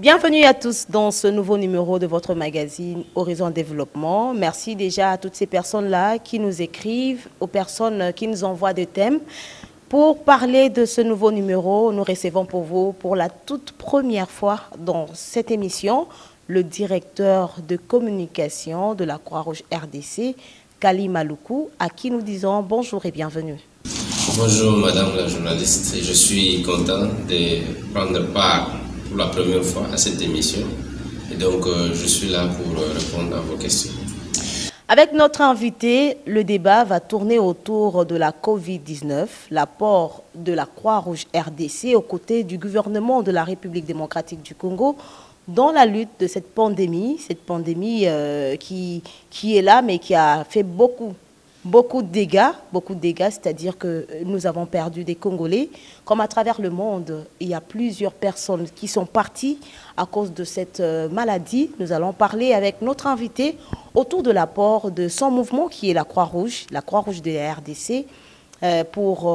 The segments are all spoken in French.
Bienvenue à tous dans ce nouveau numéro de votre magazine Horizon Développement. Merci déjà à toutes ces personnes-là qui nous écrivent, aux personnes qui nous envoient des thèmes. Pour parler de ce nouveau numéro, nous recevons pour vous, pour la toute première fois dans cette émission, le directeur de communication de la Croix-Rouge RDC, Kali Maluku, à qui nous disons bonjour et bienvenue. Bonjour Madame la journaliste, je suis content de prendre part pour la première fois à cette émission et donc je suis là pour répondre à vos questions. Avec notre invité, le débat va tourner autour de la Covid-19, l'apport de la Croix-Rouge RDC aux côtés du gouvernement de la République démocratique du Congo dans la lutte de cette pandémie qui est là mais qui a fait beaucoup de dégâts, c'est-à-dire que nous avons perdu des Congolais. Comme à travers le monde, il y a plusieurs personnes qui sont parties à cause de cette maladie. Nous allons parler avec notre invité autour de l'apport de son mouvement qui est la Croix-Rouge de la RDC, pour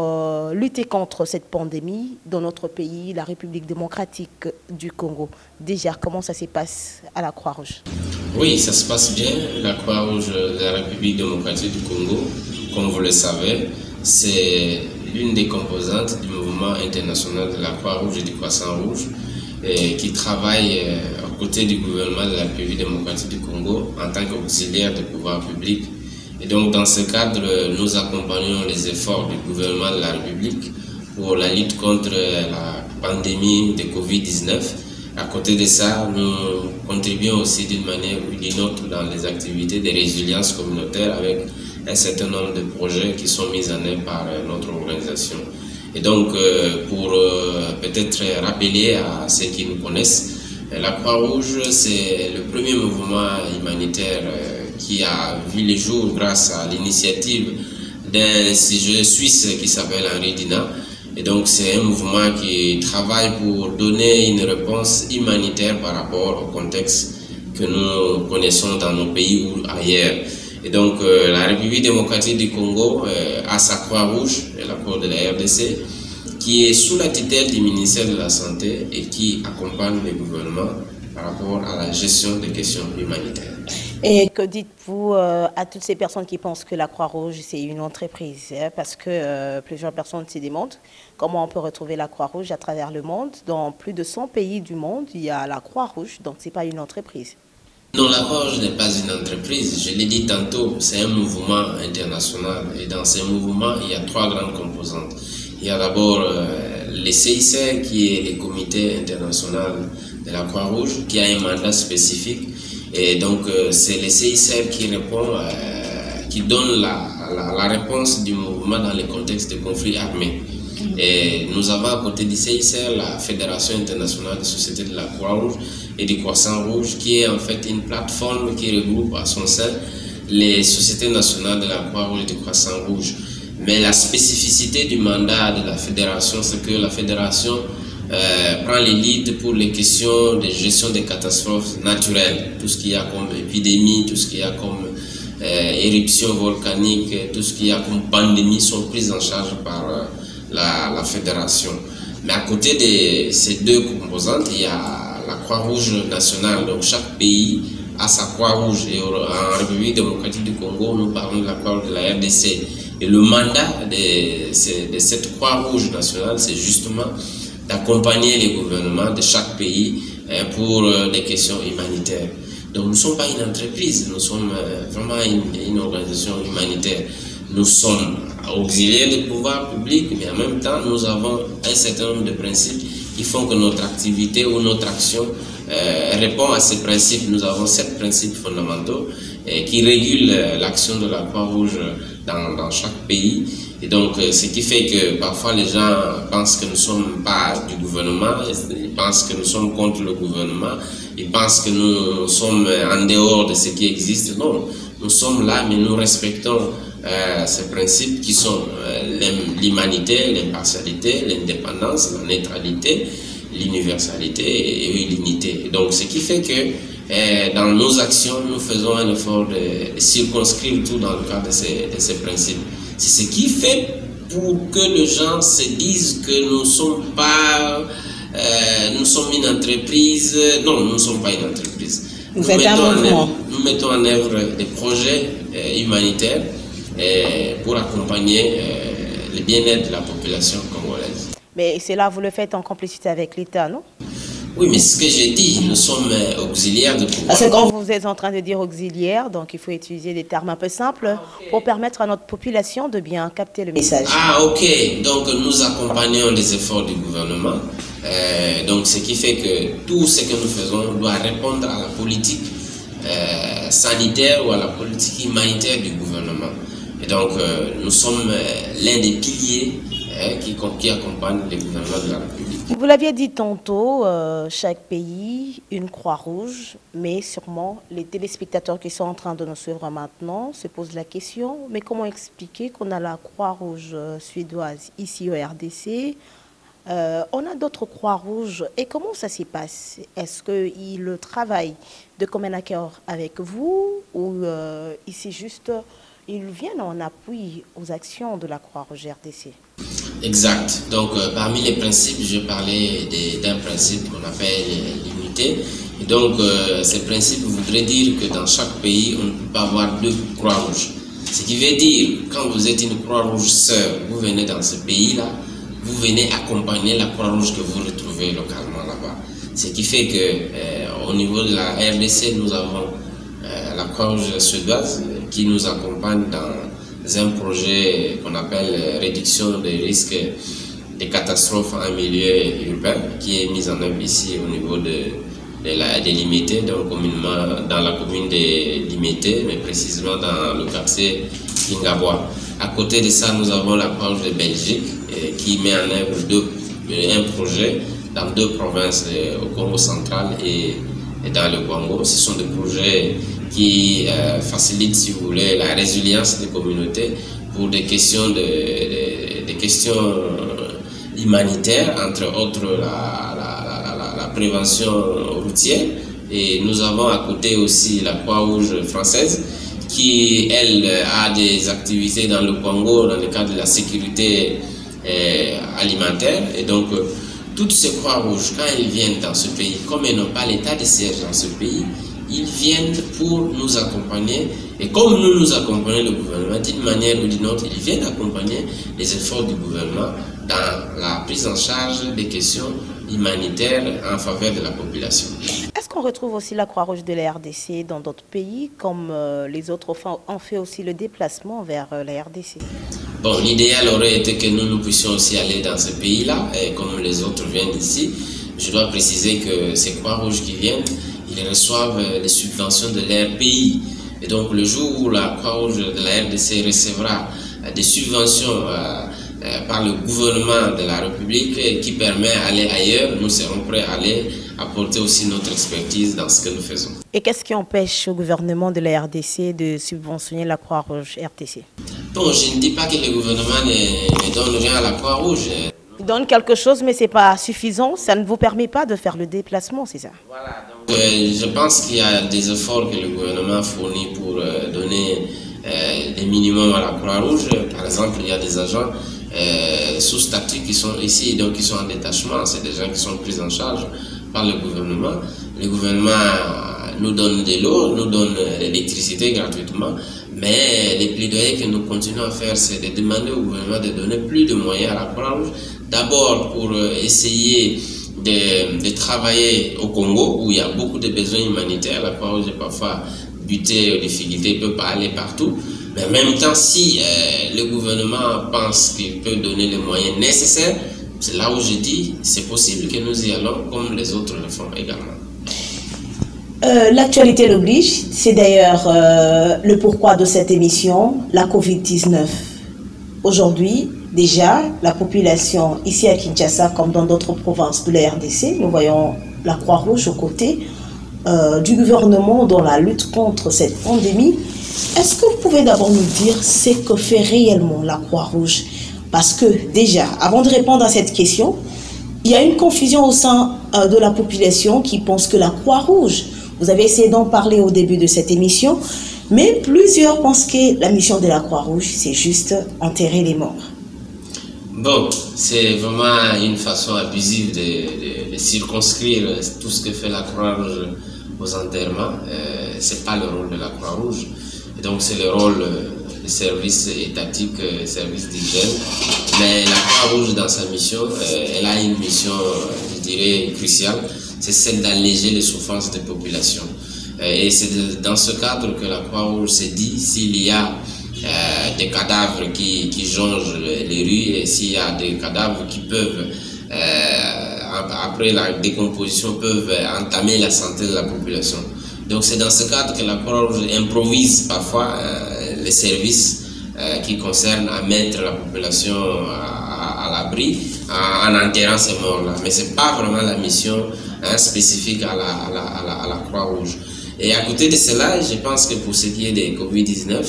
lutter contre cette pandémie dans notre pays, la République démocratique du Congo. Déjà, comment ça se passe à la Croix-Rouge? Oui, ça se passe bien. La Croix-Rouge de la République démocratique du Congo, comme vous le savez, c'est l'une des composantes du mouvement international de la Croix-Rouge et du Croissant-Rouge qui travaille aux côtés du gouvernement de la République démocratique du Congo en tant qu'auxiliaire des pouvoirs publics. Et donc, dans ce cadre, nous accompagnons les efforts du gouvernement de la République pour la lutte contre la pandémie de Covid-19. À côté de ça, nous contribuons aussi d'une manière ou d'une autre dans les activités de résilience communautaire avec un certain nombre de projets qui sont mis en œuvre par notre organisation. Et donc, pour peut-être rappeler à ceux qui nous connaissent, la Croix-Rouge, c'est le premier mouvement humanitaire qui a vu le jour grâce à l'initiative d'un sujet suisse qui s'appelle Henri Dina. Et donc c'est un mouvement qui travaille pour donner une réponse humanitaire par rapport au contexte que nous connaissons dans nos pays ou ailleurs. Et donc la République démocratique du Congo a sa Croix-Rouge, la Croix de la RDC, qui est sous la tutelle du ministère de la Santé et qui accompagne le gouvernement par rapport à la gestion des questions humanitaires. Et que dites-vous à toutes ces personnes qui pensent que la Croix-Rouge, c'est une entreprise, parce que plusieurs personnes se demandent comment on peut retrouver la Croix-Rouge à travers le monde. Dans plus de 100 pays du monde, il y a la Croix-Rouge, donc ce n'est pas une entreprise. Non, la Croix-Rouge n'est pas une entreprise. Je l'ai dit tantôt, c'est un mouvement international. Et dans ce mouvement, il y a trois grandes composantes. Il y a d'abord le CICR, qui est le comité international de la Croix-Rouge, qui a un mandat spécifique. Et donc, c'est le CICR qui répond, qui donne la réponse du mouvement dans le contexte de conflits armés. Et nous avons à côté du CICR la Fédération internationale des sociétés de la Croix-Rouge et du Croissant-Rouge, qui est en fait une plateforme qui regroupe à son sein les sociétés nationales de la Croix-Rouge et du Croissant-Rouge. Mais la spécificité du mandat de la fédération, c'est que la fédération prend les leads pour les questions de gestion des catastrophes naturelles. Tout ce qu'il y a comme épidémie, tout ce qu'il y a comme éruption volcanique, tout ce qu'il y a comme pandémie sont prises en charge par la fédération. Mais à côté de ces deux composantes, il y a la Croix-Rouge nationale. Donc chaque pays a sa Croix-Rouge. Et en République démocratique du Congo, nous parlons de la Croix-Rouge de la RDC. Et le mandat de cette Croix-Rouge nationale, c'est justement d'accompagner les gouvernements de chaque pays pour des questions humanitaires. Donc nous ne sommes pas une entreprise, nous sommes vraiment une organisation humanitaire. Nous sommes auxiliaires des pouvoirs publics, mais en même temps, nous avons un certain nombre de principes qui font que notre activité ou notre action répond à ces principes. Nous avons 7 principes fondamentaux qui régulent l'action de la Croix-Rouge dans chaque pays. Et donc, ce qui fait que parfois les gens pensent que nous ne sommes pas du gouvernement, ils pensent que nous sommes contre le gouvernement, ils pensent que nous sommes en dehors de ce qui existe. Non, nous sommes là, mais nous respectons ces principes qui sont l'humanité, l'impartialité, l'indépendance, la neutralité, l'universalité et l'unité. Donc, ce qui fait que dans nos actions, nous faisons un effort de circonscrire tout dans le cadre de ces principes. C'est ce qui fait pour que les gens se disent que nous ne sommes pas nous sommes une entreprise. Non, nous ne sommes pas une entreprise. Nous mettons en œuvre des projets humanitaires pour accompagner le bien-être de la population congolaise. Mais cela, vous le faites en complicité avec l'État, non? Oui, mais ce que j'ai dit, nous sommes auxiliaires de pouvoir. Parce que quand vous êtes en train de dire auxiliaire, donc il faut utiliser des termes un peu simples pour permettre à notre population de bien capter le message. Ah, ok. Donc nous accompagnons les efforts du gouvernement. Donc ce qui fait que tout ce que nous faisons doit répondre à la politique sanitaire ou à la politique humanitaire du gouvernement. Et donc nous sommes l'un des piliers qui accompagnent le gouvernement de la République. Vous l'aviez dit tantôt, chaque pays, une Croix-Rouge, mais sûrement les téléspectateurs qui sont en train de nous suivre maintenant se posent la question, mais comment expliquer qu'on a la Croix-Rouge suédoise ici au RDC, on a d'autres Croix-Rouges, et comment ça s'y passe? Est-ce qu'ils travaillent de commun accord avec vous, ou ici juste, ils viennent en appui aux actions de la Croix-Rouge RDC? Exact. Donc, parmi les principes, je parlais d'un principe qu'on appelle l'unité. Et donc, ce principe voudrait dire que dans chaque pays, on ne peut pas avoir deux Croix-Rouges. Ce qui veut dire, quand vous êtes une Croix-Rouge sœur, vous venez dans ce pays-là, vous venez accompagner la Croix-Rouge que vous retrouvez localement là-bas. Ce qui fait que au niveau de la RDC, nous avons la Croix-Rouge suédoise qui nous accompagne dans un projet qu'on appelle réduction des risques des catastrophes en milieu urbain qui est mis en œuvre ici au niveau des Limités, donc communément dans la commune des Limités, mais précisément dans le quartier Kingabois. À côté de ça, nous avons la Croix-Rouge de Belgique qui met en œuvre un projet dans deux provinces, au Congo central et dans le Congo. Ce sont des projets qui facilite, si vous voulez, la résilience des communautés pour des questions humanitaires, entre autres la prévention routière. Et nous avons à côté aussi la Croix-Rouge française qui, elle, a des activités dans le Congo dans le cadre de la sécurité alimentaire. Et donc, toutes ces Croix-Rouges, quand ils viennent dans ce pays, comme ils n'ont pas l'état de siège dans ce pays, ils viennent pour nous accompagner, et comme nous accompagnons le gouvernement d'une manière ou d'une autre, ils viennent accompagner les efforts du gouvernement dans la prise en charge des questions humanitaires en faveur de la population. Est-ce qu'on retrouve aussi la Croix-Rouge de la RDC dans d'autres pays, comme les autres ont fait aussi le déplacement vers la RDC? Bon, l'idéal aurait été que nous puissions aussi aller dans ce pays-là, et comme les autres viennent d'ici. Je dois préciser que ces Croix-Rouges qui viennent, ils reçoivent les subventions de leur pays. Et donc, le jour où la Croix-Rouge de la RDC recevra des subventions par le gouvernement de la République qui permet d'aller ailleurs, nous serons prêts à aller apporter aussi notre expertise dans ce que nous faisons. Et qu'est-ce qui empêche au gouvernement de la RDC de subventionner la Croix-Rouge RDC? Bon, je ne dis pas que le gouvernement ne donne rien à la Croix-Rouge. Il donne quelque chose, mais ce n'est pas suffisant. Ça ne vous permet pas de faire le déplacement, c'est ça? Voilà, donc je pense qu'il y a des efforts que le gouvernement fournit pour donner des minimums à la Croix-Rouge. Par exemple, il y a des agents sous statut qui sont ici, donc qui sont en détachement. C'est des gens qui sont pris en charge par le gouvernement. Le gouvernement nous donne de l'eau, nous donne l'électricité gratuitement. Mais les plaidoyers que nous continuons à faire, c'est de demander au gouvernement de donner plus de moyens à la Croix-Rouge. D'abord pour essayer de travailler au Congo, où il y a beaucoup de besoins humanitaires. La Croix-Rouge est parfois butée aux difficultés, ne peut pas aller partout. Mais en même temps, si le gouvernement pense qu'il peut donner les moyens nécessaires, c'est là où je dis c'est possible que nous y allons comme les autres le font également. L'actualité l'oblige, c'est d'ailleurs le pourquoi de cette émission, la Covid-19. Aujourd'hui, déjà, la population ici à Kinshasa, comme dans d'autres provinces de la RDC, nous voyons la Croix-Rouge aux côtés du gouvernement dans la lutte contre cette pandémie. Est-ce que vous pouvez d'abord nous dire ce que fait réellement la Croix-Rouge? Parce que déjà, avant de répondre à cette question, il y a une confusion au sein de la population qui pense que la Croix-Rouge, vous avez essayé d'en parler au début de cette émission, mais plusieurs pensent que la mission de la Croix-Rouge, c'est juste enterrer les morts. Bon, c'est vraiment une façon abusive de circonscrire tout ce que fait la Croix-Rouge aux enterrements. C'est pas le rôle de la Croix-Rouge. Et donc c'est le rôle des services étatiques, services d'hygiène. Mais la Croix-Rouge dans sa mission, elle a une mission, je dirais, cruciale. C'est celle d'alléger les souffrances des populations. Et c'est dans ce cadre que la Croix-Rouge s'est dit, s'il y a des cadavres qui jonchent les rues et s'il y a des cadavres qui peuvent, après la décomposition, peuvent entamer la santé de la population. Donc c'est dans ce cadre que la Croix-Rouge improvise parfois les services qui concernent à mettre la population à l'abri en enterrant ces morts-là. Mais ce n'est pas vraiment la mission spécifique à la Croix-Rouge. Et à côté de cela, je pense que pour ce qui est des Covid-19,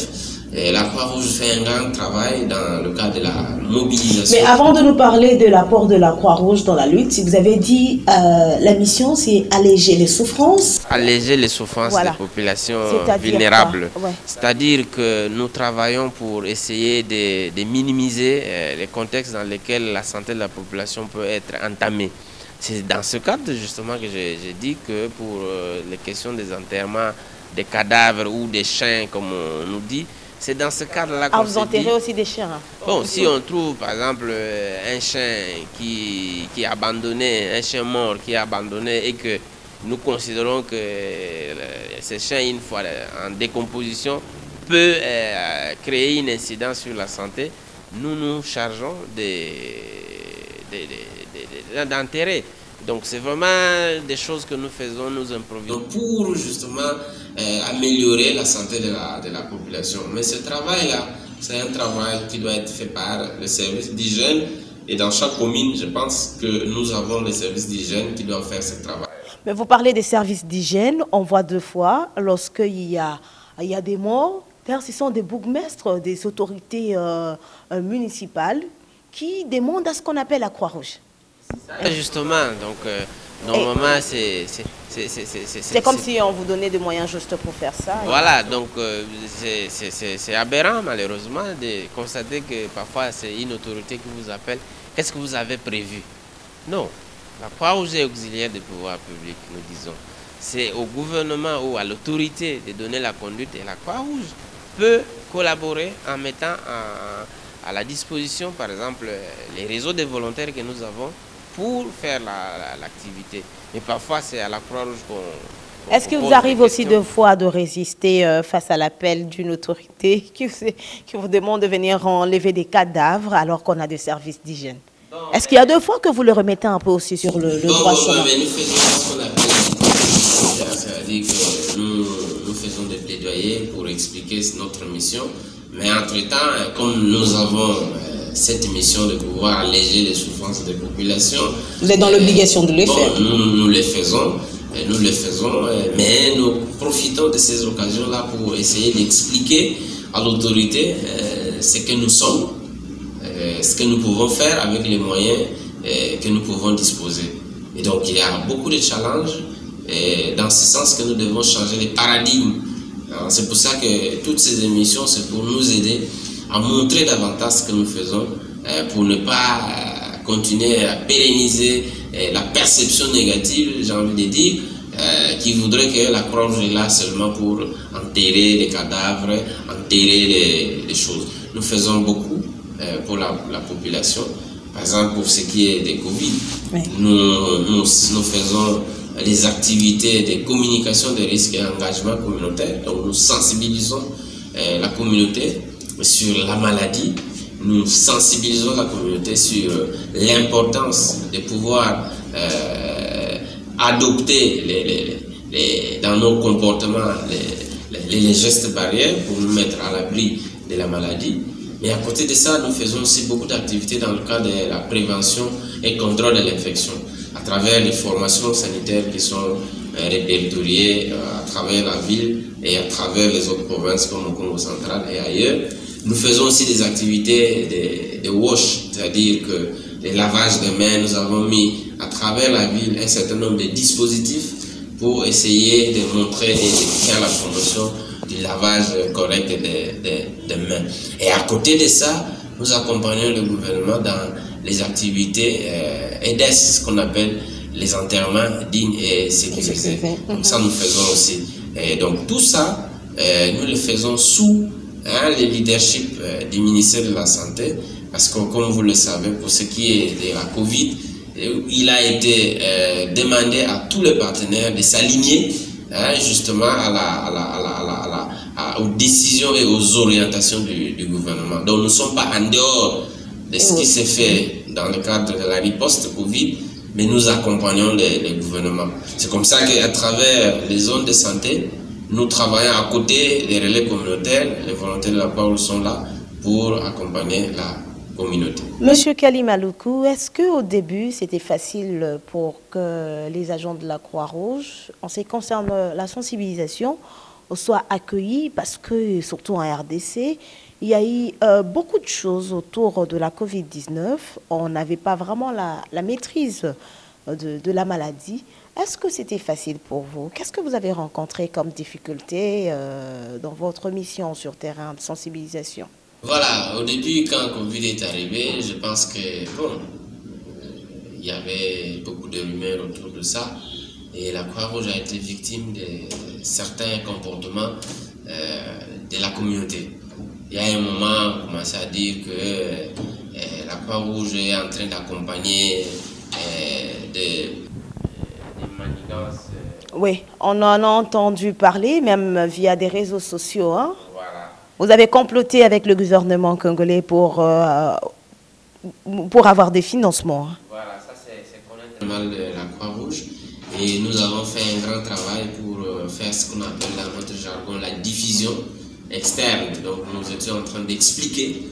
la Croix-Rouge fait un grand travail dans le cadre de la mobilisation. Mais avant de nous parler de l'apport de la Croix-Rouge dans la lutte, si vous avez dit la mission, c'est alléger les souffrances. Alléger les souffrances des populations vulnérables. Ouais. C'est-à-dire que nous travaillons pour essayer de minimiser les contextes dans lesquels la santé de la population peut être entamée. C'est dans ce cadre justement que j'ai dit que pour les questions des enterrements des cadavres ou des chiens, comme on nous dit, c'est dans ce cadre-là qu'on vous enterrez aussi des chiens. Bon, si on trouve par exemple un chien qui est abandonné, un chien mort qui est abandonné et que nous considérons que ce chien, une fois en décomposition, peut créer une incidence sur la santé, nous nous chargeons d'enterrer. Donc c'est vraiment des choses que nous faisons, nous improvisons pour justement améliorer la santé de la population. Mais ce travail-là, c'est un travail qui doit être fait par le service d'hygiène. Et dans chaque commune, je pense que nous avons des services d'hygiène qui doivent faire ce travail. Mais vous parlez des services d'hygiène, on voit deux fois, lorsqu'il y a des morts, ce sont des bourgmestres, des autorités municipales qui demandent à ce qu'on appelle la Croix-Rouge. Justement, donc normalement c'est comme si on vous donnait des moyens justes pour faire ça. Voilà, donc c'est aberrant malheureusement de constater que parfois c'est une autorité qui vous appelle. Qu'est-ce que vous avez prévu? Non, la Croix-Rouge est auxiliaire des pouvoirs publics, nous disons. C'est au gouvernement ou à l'autorité de donner la conduite et la Croix-Rouge peut collaborer en mettant à la disposition, par exemple, les réseaux de volontaires que nous avons pour faire l'activité. Mais parfois, c'est à la Croix-Rouge qu'on... Est-ce que vous arrivez aussi deux fois de résister face à l'appel d'une autorité qui vous demande de venir enlever des cadavres alors qu'on a des services d'hygiène? Est-ce qu'il y a deux fois que vous le remettez un peu aussi sur le droit chemin? Nous faisons ce qu'on appelle, c'est-à-dire que nous faisons des plaidoyers pour expliquer notre mission. Mais entre-temps, comme nous avons cette mission de pouvoir alléger les souffrances des populations... Vous êtes dans l'obligation de le faire. Nous le faisons, mais nous profitons de ces occasions-là pour essayer d'expliquer à l'autorité ce que nous sommes, ce que nous pouvons faire avec les moyens que nous pouvons disposer. Et donc il y a beaucoup de challenges dans ce sens que nous devons changer les paradigmes. C'est pour ça que toutes ces émissions, c'est pour nous aider à montrer davantage ce que nous faisons pour ne pas continuer à pérenniser la perception négative, j'ai envie de dire, qui voudrait que la Croix-Rouge est là seulement pour enterrer les cadavres, enterrer les choses. Nous faisons beaucoup pour la population. Par exemple, pour ce qui est des Covid, oui. nous faisons les activités de communication des risques et engagement communautaire. Donc nous sensibilisons la communauté sur la maladie, nous sensibilisons la communauté sur l'importance de pouvoir adopter dans nos comportements les gestes barrières pour nous mettre à l'abri de la maladie. Mais à côté de ça, nous faisons aussi beaucoup d'activités dans le cadre de la prévention et contrôle de l'infection, à travers les formations sanitaires qui sont répertoriées à travers la ville et à travers les autres provinces comme au Congo central et ailleurs. Nous faisons aussi des activités de wash, c'est-à-dire que les lavages de mains, nous avons mis à travers la ville un certain nombre de dispositifs pour essayer de montrer et de faire la promotion du lavage correct des mains. Et à côté de ça, nous accompagnons le gouvernement dans les activités EDES, ce qu'on appelle les enterrements dignes et sécurisés. Donc ça, nous faisons aussi. Et donc tout ça, nous le faisons sous le leadership du ministère de la Santé, parce que comme vous le savez, pour ce qui est de la Covid, il a été demandé à tous les partenaires de s'aligner justement aux décisions et aux orientations du gouvernement. Donc nous ne sommes pas en dehors de ce qui s'est fait dans le cadre de la riposte Covid, mais nous accompagnons les gouvernements. C'est comme ça qu'à travers les zones de santé, nous travaillons à côté des relais communautaires. Les volontaires de la parole sont là pour accompagner la communauté. Monsieur Kalimaloukou, est-ce qu'au début, c'était facile pour que les agents de la Croix-Rouge, en ce qui concerne la sensibilisation, soient accueillis? Parce que, surtout en RDC, il y a eu beaucoup de choses autour de la Covid-19. On n'avait pas vraiment la maîtrise de la maladie. Est-ce que c'était facile pour vous? Qu'est-ce que vous avez rencontré comme difficulté dans votre mission sur terrain de sensibilisation? Voilà, au début, quand Covid est arrivé, je pense que, bon, il y avait beaucoup de rumeurs autour de ça. Et la Croix-Rouge a été victime de certains comportements de la communauté. Il y a un moment, on commençait à dire que la Croix-Rouge est en train d'accompagner des manigances. Oui, on en a entendu parler, même via des réseaux sociaux. Hein? Voilà. Vous avez comploté avec le gouvernement congolais pour avoir des financements. Hein? Voilà, ça c'est connaître mal de la Croix-Rouge. Et nous avons fait un grand travail pour faire ce qu'on appelle dans notre jargon la diffusion externe. Donc nous étions en train d'expliquer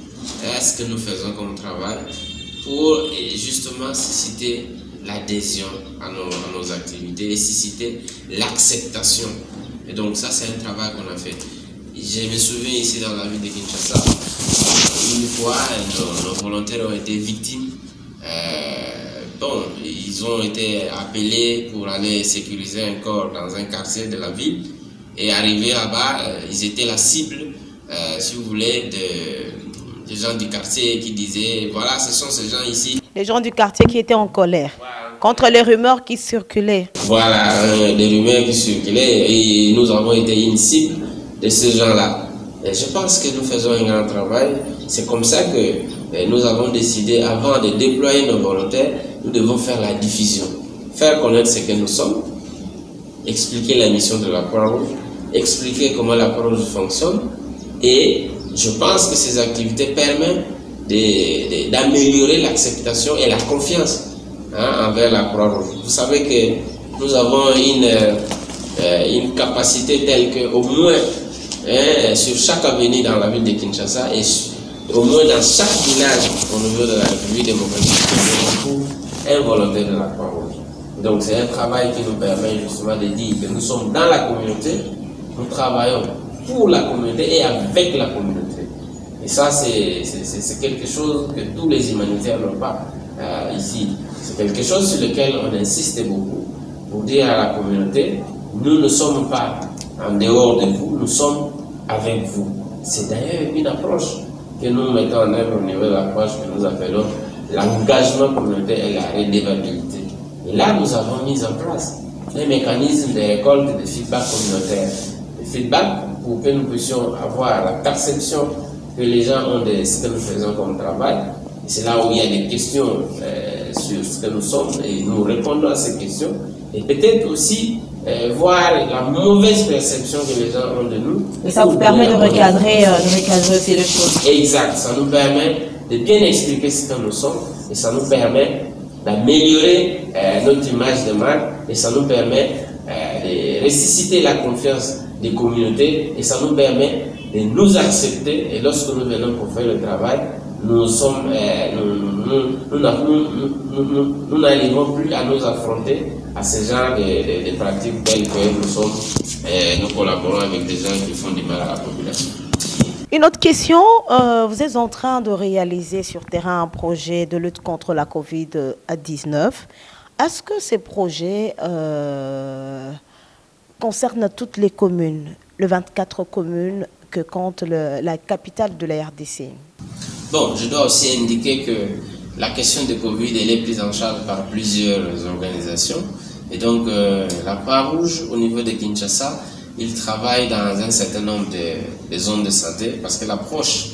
ce que nous faisons comme travail pour justement susciter l'adhésion à nos activités et susciter l'acceptation. Et donc ça c'est un travail qu'on a fait. Je me souviens ici dans la ville de Kinshasa, une fois nos volontaires ont été victimes. Bon, ils ont été appelés pour aller sécuriser un corps dans un quartier de la ville. Et arrivés là-bas, ils étaient la cible, si vous voulez, des gens du quartier qui disaient, voilà, ce sont ces gens ici. Les gens du quartier qui étaient en colère, voilà, contre les rumeurs qui circulaient. Voilà, des rumeurs qui circulaient et nous avons été une cible de ces gens-là. Et je pense que nous faisons un grand travail. C'est comme ça que nous avons décidé, avant de déployer nos volontaires, nous devons faire la diffusion, faire connaître ce que nous sommes, expliquer la mission de la Croix-Rouge, expliquer comment la Croix-Rouge fonctionne. Et je pense que ces activités permettent d'améliorer l'acceptation et la confiance envers la Croix-Rouge. Vous savez que nous avons une capacité telle qu'au moins sur chaque avenue dans la ville de Kinshasa et au moins dans chaque village au niveau de la République démocratique du Congo, un volontaire de la Croix-Rouge. Donc c'est un travail qui nous permet justement de dire que nous sommes dans la communauté, nous travaillons pour la communauté et avec la communauté. Et ça c'est quelque chose que tous les humanitaires n'ont pas ici. C'est quelque chose sur lequel on insiste beaucoup pour dire à la communauté, nous ne sommes pas en dehors de vous, nous sommes avec vous. C'est d'ailleurs une approche que nous mettons en œuvre au niveau de l'approche que nous appelons l'engagement communautaire et la redevabilité. Et là, nous avons mis en place un mécanisme de récolte de feedback communautaire. Le feedback pour que nous puissions avoir la perception que les gens ont de ce que nous faisons comme travail. C'est là où il y a des questions sur ce que nous sommes et nous répondons à ces questions. Et peut-être aussi voir la mauvaise perception que les gens ont de nous. Et ça vous permet de recadrer aussi les choses. Exact, ça nous permet de bien expliquer ce que nous sommes et ça nous permet d'améliorer notre image de marque et ça nous permet de ressusciter la confiance des communautés et ça nous permet de nous accepter. Et lorsque nous venons pour faire le travail, nous n'arrivons plus à nous affronter à ce genre de pratiques telles que nous collaborons avec des gens qui font du mal à la population. Une autre question, vous êtes en train de réaliser sur terrain un projet de lutte contre la Covid-19. Est-ce que ces projets concernent toutes les communes, les 24 communes que compte la capitale de la RDC? Bon, je dois aussi indiquer que la question de Covid, elle est prise en charge par plusieurs organisations. Et donc, la Croix-Rouge, au niveau de Kinshasa, il travaille dans un certain nombre de zones de santé parce que l'approche,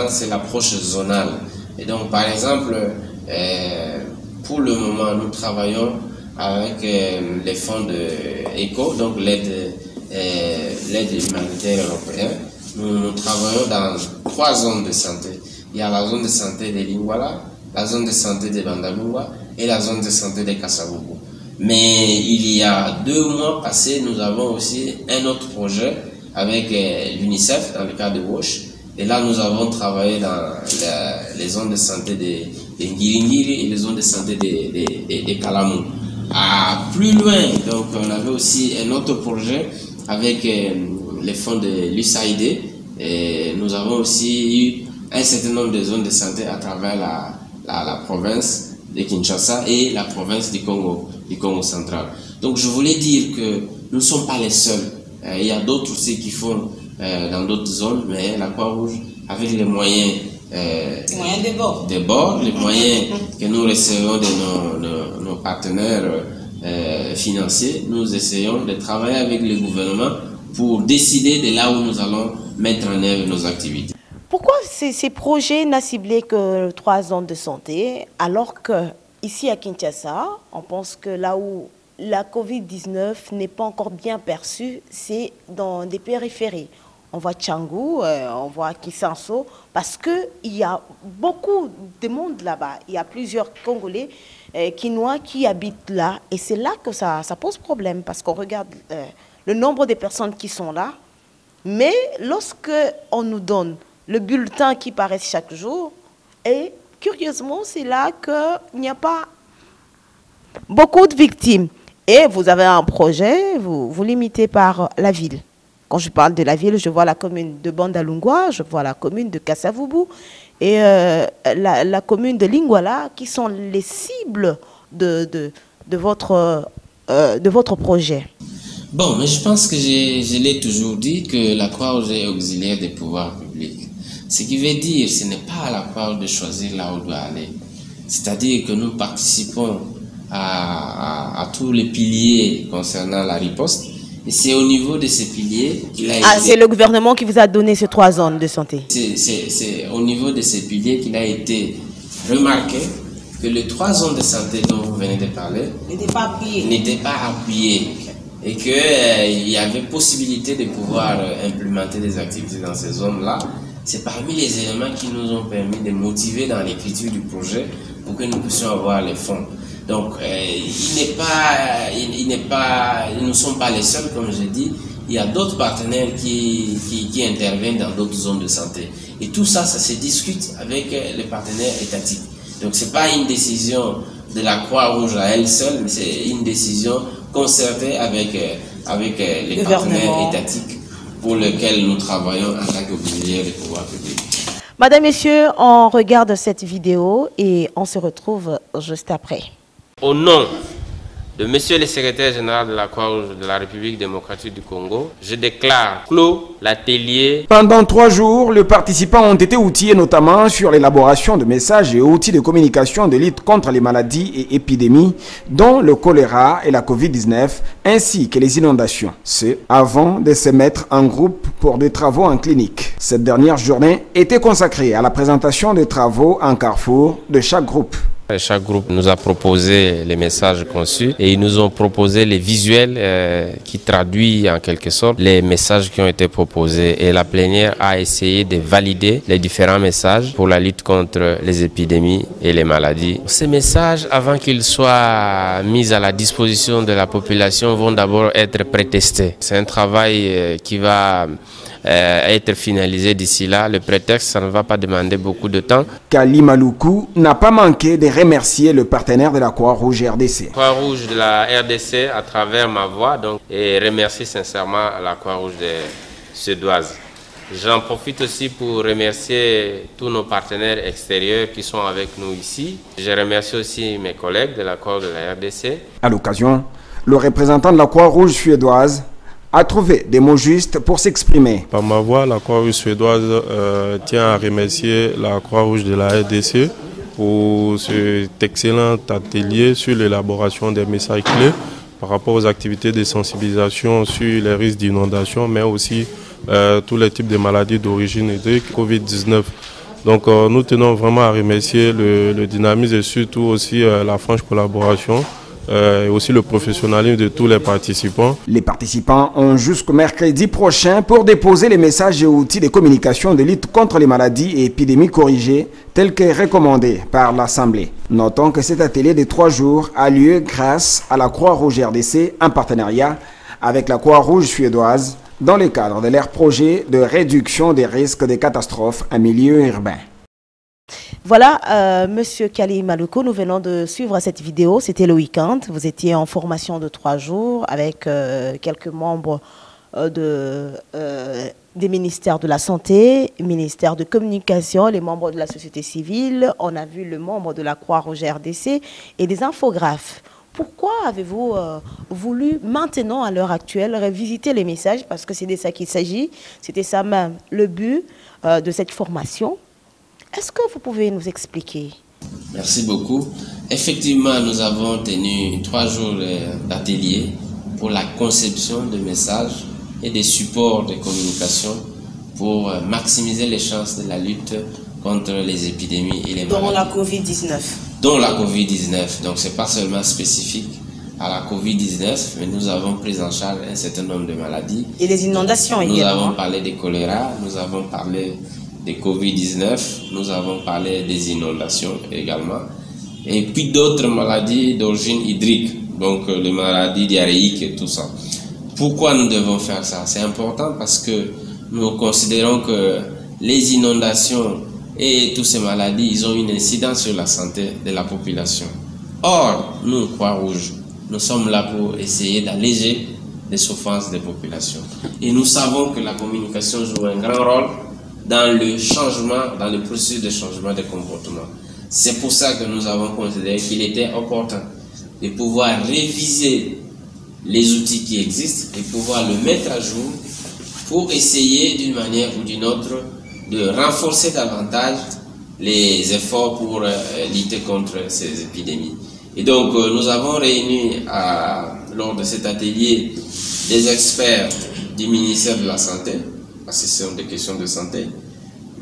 c'est l'approche zonale. Et donc, par exemple, pour le moment, nous travaillons avec les fonds de ECHO, donc l'aide humanitaire européenne. Nous travaillons dans 3 zones de santé. Il y a la zone de santé de Lingwala, la zone de santé de Bandalungwa et la zone de santé de Kassavubu. Mais il y a 2 mois passés, nous avons aussi un autre projet avec l'UNICEF dans le cadre de WASH. Et là, nous avons travaillé dans les zones de santé de Ngiringiri et les zones de santé de Kalamou. Plus loin, donc on avait aussi un autre projet avec les fonds de l'USAID. Et nous avons aussi eu un certain nombre de zones de santé à travers la province de Kinshasa et la province du Congo central. Donc je voulais dire que nous ne sommes pas les seuls. Il y a d'autres aussi qui font dans d'autres zones, mais la Croix-Rouge, avec les moyens des bords, les moyens que nous recevons de nos partenaires financiers, nous essayons de travailler avec le gouvernement pour décider de là où nous allons mettre en œuvre nos activités. Pourquoi ces projets n'a ciblé que 3 zones de santé, alors qu'ici à Kinshasa, on pense que là où la Covid-19 n'est pas encore bien perçue, c'est dans des périphéries. On voit Tchangou, on voit Kisanso, parce qu'il y a beaucoup de monde là-bas. Il y a plusieurs Congolais, Kinois qui habitent là. Et c'est là que ça pose problème, parce qu'on regarde le nombre de personnes qui sont là. Mais lorsque on nous donne le bulletin qui paraît chaque jour, et curieusement, c'est là qu'il n'y a pas beaucoup de victimes. Et vous avez un projet, vous limitez par la ville. Quand je parle de la ville, je vois la commune de Bandalungwa, je vois la commune de Kassavubu et la commune de Lingwala qui sont les cibles de votre projet. Bon, mais je pense que je l'ai toujours dit que la Croix-Rouge est auxiliaire des pouvoirs publics. Ce qui veut dire que ce n'est pas à la Croix-Rouge de choisir là où on doit aller. C'est-à-dire que nous participons à tous les piliers concernant la riposte. Et c'est au niveau de ces piliers qu'il a été... c'est le gouvernement qui vous a donné ces 3 zones de santé. C'est au niveau de ces piliers qu'il a été remarqué que les 3 zones de santé dont vous venez de parler n'étaient pas appuyées. Et qu'il y avait possibilité de pouvoir implémenter des activités dans ces zones-là. C'est parmi les éléments qui nous ont permis de motiver dans l'écriture du projet pour que nous puissions avoir les fonds. Donc, nous ne sommes pas les seuls, comme je dis. Il y a d'autres partenaires qui interviennent dans d'autres zones de santé. Et tout ça, ça se discute avec les partenaires étatiques. Donc, ce n'est pas une décision de la Croix-Rouge à elle seule, mais c'est une décision concertée avec les partenaires étatiques pour lesquels nous travaillons en tant qu'auxiliaires des pouvoirs publics. Madame, Messieurs, on regarde cette vidéo et on se retrouve juste après. Au nom de Monsieur le secrétaire général de la Croix-Rouge de la République démocratique du Congo, je déclare clos l'atelier. Pendant 3 jours, les participants ont été outillés notamment sur l'élaboration de messages et outils de communication de lutte contre les maladies et épidémies, dont le choléra et la Covid-19, ainsi que les inondations. Ce, avant de se mettre en groupe pour des travaux en clinique. Cette dernière journée était consacrée à la présentation des travaux en carrefour de chaque groupe. Chaque groupe nous a proposé les messages conçus et ils nous ont proposé les visuels qui traduisent en quelque sorte les messages qui ont été proposés. Et la plénière a essayé de valider les différents messages pour la lutte contre les épidémies et les maladies. Ces messages, avant qu'ils soient mis à la disposition de la population, vont d'abord être prétestés. C'est un travail qui va être finalisé d'ici là. Le prétexte, ça ne va pas demander beaucoup de temps. Kali Maluku n'a pas manqué de remercier le partenaire de la Croix-Rouge RDC. Croix-Rouge de la RDC à travers ma voix, donc, et remercier sincèrement la Croix-Rouge suédoise. J'en profite aussi pour remercier tous nos partenaires extérieurs qui sont avec nous ici. Je remercie aussi mes collègues de la Croix-Rouge de la RDC. À l'occasion, le représentant de la Croix-Rouge suédoise a trouvé des mots justes pour s'exprimer. Par ma voix, la Croix-Rouge suédoise tient à remercier la Croix-Rouge de la RDC pour cet excellent atelier sur l'élaboration des messages clés par rapport aux activités de sensibilisation sur les risques d'inondation, mais aussi tous les types de maladies d'origine hydrique, Covid-19. Donc nous tenons vraiment à remercier le dynamisme et surtout aussi la franche collaboration et aussi le professionnalisme de tous les participants. Les participants ont jusqu'au mercredi prochain pour déposer les messages et outils de communication de lutte contre les maladies et épidémies corrigées tels que recommandés par l'Assemblée. Notons que cet atelier de 3 jours a lieu grâce à la Croix-Rouge RDC en partenariat avec la Croix-Rouge suédoise dans le cadre de leur projet de réduction des risques de catastrophes en milieu urbain. Voilà, Monsieur Kali Maluko, nous venons de suivre cette vidéo. C'était le week-end. Vous étiez en formation de 3 jours avec quelques membres des ministères de la Santé, ministère de Communication, les membres de la société civile. On a vu le membre de la Croix-Rouge RDC et des infographes. Pourquoi avez-vous voulu maintenant, à l'heure actuelle, revisiter les messages? Parce que c'est de ça qu'il s'agit. C'était ça même le but de cette formation. Est-ce que vous pouvez nous expliquer? Merci beaucoup. Effectivement, nous avons tenu 3 jours d'atelier pour la conception de messages et des supports de communication pour maximiser les chances de la lutte contre les épidémies et les maladies. Dont la Covid-19. Dont la Covid-19. Donc, ce n'est pas seulement spécifique à la Covid-19, mais nous avons pris en charge un certain nombre de maladies. Et les inondations également. Nous avons parlé des choléra, nous avons parlé des Covid-19, nous avons parlé des inondations également, et puis d'autres maladies d'origine hydrique, donc les maladies diarrhéiques et tout ça. Pourquoi nous devons faire ça? C'est important parce que nous considérons que les inondations et toutes ces maladies, ils ont une incidence sur la santé de la population. Or, nous, Croix-Rouge, nous sommes là pour essayer d'alléger les souffrances des populations. Et nous savons que la communication joue un grand rôle dans le changement, dans le processus de changement des comportements. C'est pour ça que nous avons considéré qu'il était opportun de pouvoir réviser les outils qui existent et pouvoir le mettre à jour pour essayer d'une manière ou d'une autre de renforcer davantage les efforts pour lutter contre ces épidémies. Et donc nous avons réuni lors de cet atelier des experts du ministère de la Santé, parce que ce sont des questions de santé,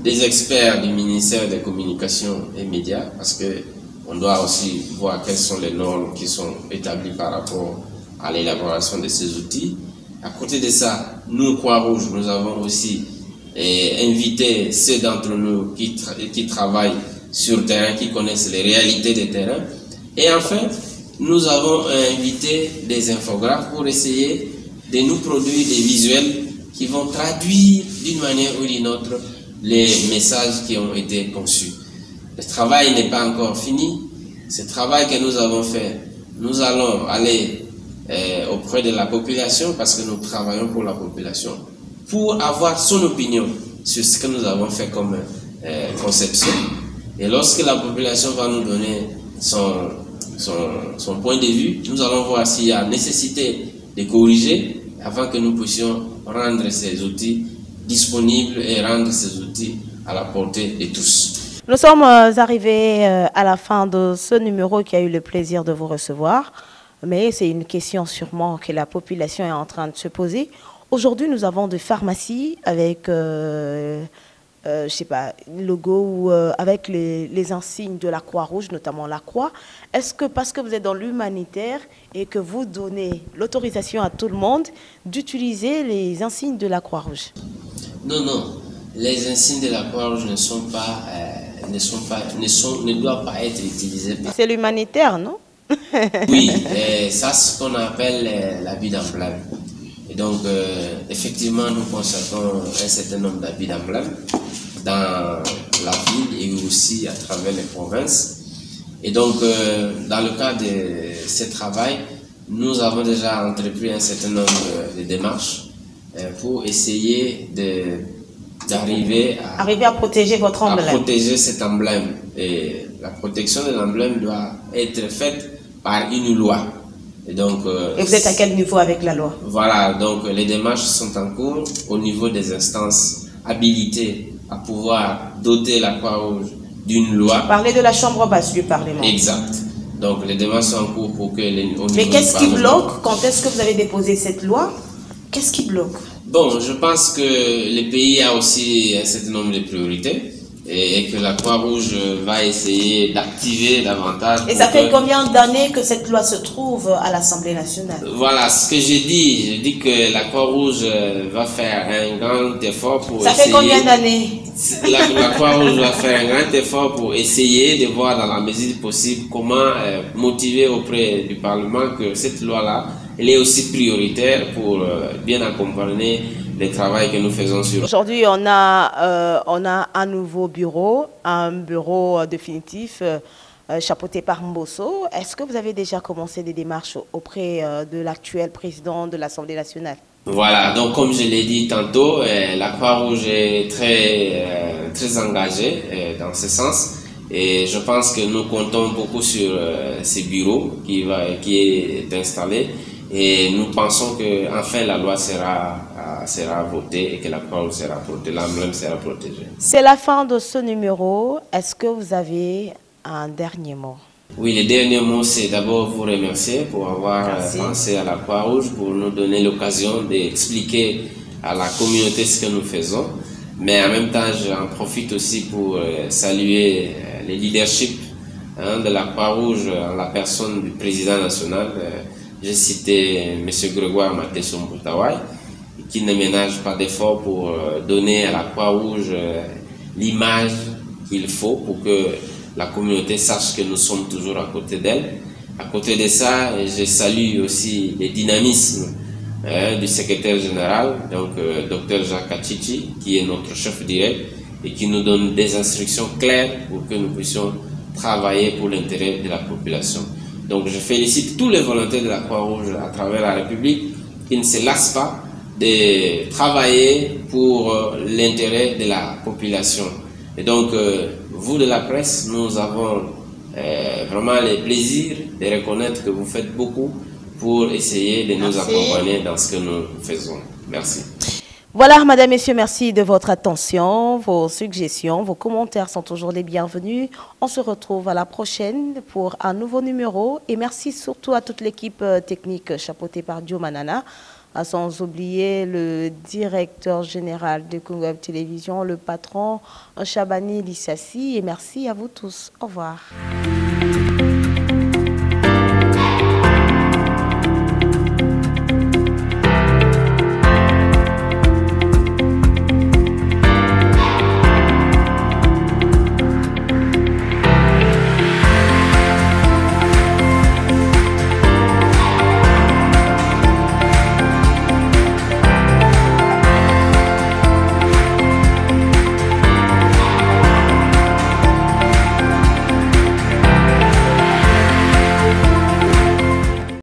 des experts du ministère des Communications et Médias, parce qu'on doit aussi voir quelles sont les normes qui sont établies par rapport à l'élaboration de ces outils. À côté de ça, nous, Croix-Rouge, nous avons aussi invité ceux d'entre nous qui travaillent sur le terrain, qui connaissent les réalités des terrains. Et enfin, nous avons invité des infographes pour essayer de nous produire des visuels qui vont traduire d'une manière ou d'une autre les messages qui ont été conçus. Le travail n'est pas encore fini. Ce travail que nous avons fait, nous allons aller auprès de la population parce que nous travaillons pour la population, pour avoir son opinion sur ce que nous avons fait comme conception. Et lorsque la population va nous donner son point de vue, nous allons voir s'il y a nécessité de corriger afin que nous puissions rendre ces outils disponibles et rendre ces outils à la portée de tous. Nous sommes arrivés à la fin de ce numéro qui a eu le plaisir de vous recevoir, mais c'est une question sûrement que la population est en train de se poser. Aujourd'hui, nous avons des pharmacies avec, je sais pas, logo ou avec les insignes de la Croix-Rouge, notamment la Croix. Est-ce que parce que vous êtes dans l'humanitaire et que vous donnez l'autorisation à tout le monde d'utiliser les insignes de la Croix-Rouge? Non, non. Les insignes de la Croix-Rouge ne doivent pas être utilisés. C'est l'humanitaire, non? Oui, ça c'est ce qu'on appelle l'habit d'emblème. Et donc, effectivement, nous constatons un certain nombre d'habits d'emblème dans la ville et aussi à travers les provinces. Et donc, dans le cadre de ce travail, nous avons déjà entrepris un certain nombre de démarches pour essayer d'arriver à protéger votre emblème. À protéger cet emblème. Et la protection de l'emblème doit être faite par une loi. Et donc, et vous êtes à quel niveau avec la loi? Voilà, donc les démarches sont en cours au niveau des instances habilitées à pouvoir doter la Croix-Rouge d'une loi. Parlez de la Chambre basse du Parlement. Exact. Donc les démarches sont en cours pour que Mais qu'est-ce qui bloque? Quand est-ce que vous avez déposé cette loi? Qu'est-ce qui bloque? Bon, je pense que le pays a aussi un certain nombre de priorités et que la Croix-Rouge va essayer d'activer davantage. Et ça fait combien d'années que cette loi se trouve à l'Assemblée nationale? Voilà ce que j'ai dit. Je dis que la Croix-Rouge va faire un grand effort pour essayer... Ça fait combien d'années? La Croix-Rouge va faire un grand effort pour essayer de voir dans la mesure possible comment motiver auprès du Parlement que cette loi-là, elle est aussi prioritaire pour bien accompagner le travail que nous faisons sur... Aujourd'hui, on a un nouveau bureau, un bureau définitif chapeauté par Mbosso. Est-ce que vous avez déjà commencé des démarches auprès de l'actuel président de l'Assemblée nationale? Voilà, donc comme je l'ai dit tantôt, la Croix-Rouge est très engagée dans ce sens. Et je pense que nous comptons beaucoup sur ce bureau qui est installé. Et nous pensons que enfin la loi sera votée et que la Croix-Rouge sera protégée, l'emblème sera protégée. C'est la fin de ce numéro. Est-ce que vous avez un dernier mot? Oui, le dernier mot, c'est d'abord vous remercier pour avoir pensé à la Croix-Rouge, pour nous donner l'occasion d'expliquer à la communauté ce que nous faisons. Mais en même temps, j'en profite aussi pour saluer le leadership de la Croix-Rouge en la personne du président national. J'ai cité M. Grégoire Mateso-Mboutawai, qui ne ménage pas d'efforts pour donner à la Croix-Rouge l'image qu'il faut pour que la communauté sache que nous sommes toujours à côté d'elle. À côté de ça, je salue aussi le dynamisme du secrétaire général, donc Dr Jacques Achichi, qui est notre chef direct et qui nous donne des instructions claires pour que nous puissions travailler pour l'intérêt de la population. Donc je félicite tous les volontaires de la Croix-Rouge à travers la République qui ne se lassent pas de travailler pour l'intérêt de la population. Et donc, vous de la presse, nous avons vraiment le plaisir de reconnaître que vous faites beaucoup pour essayer de nous accompagner dans ce que nous faisons. Merci. Voilà, Madame, Messieurs, merci de votre attention. Vos suggestions, vos commentaires sont toujours les bienvenus. On se retrouve à la prochaine pour un nouveau numéro. Et merci surtout à toute l'équipe technique chapeautée par Dio Manana. Sans oublier le directeur général de Congo Web Télévision, le patron Chabani Lissassi. Et merci à vous tous. Au revoir.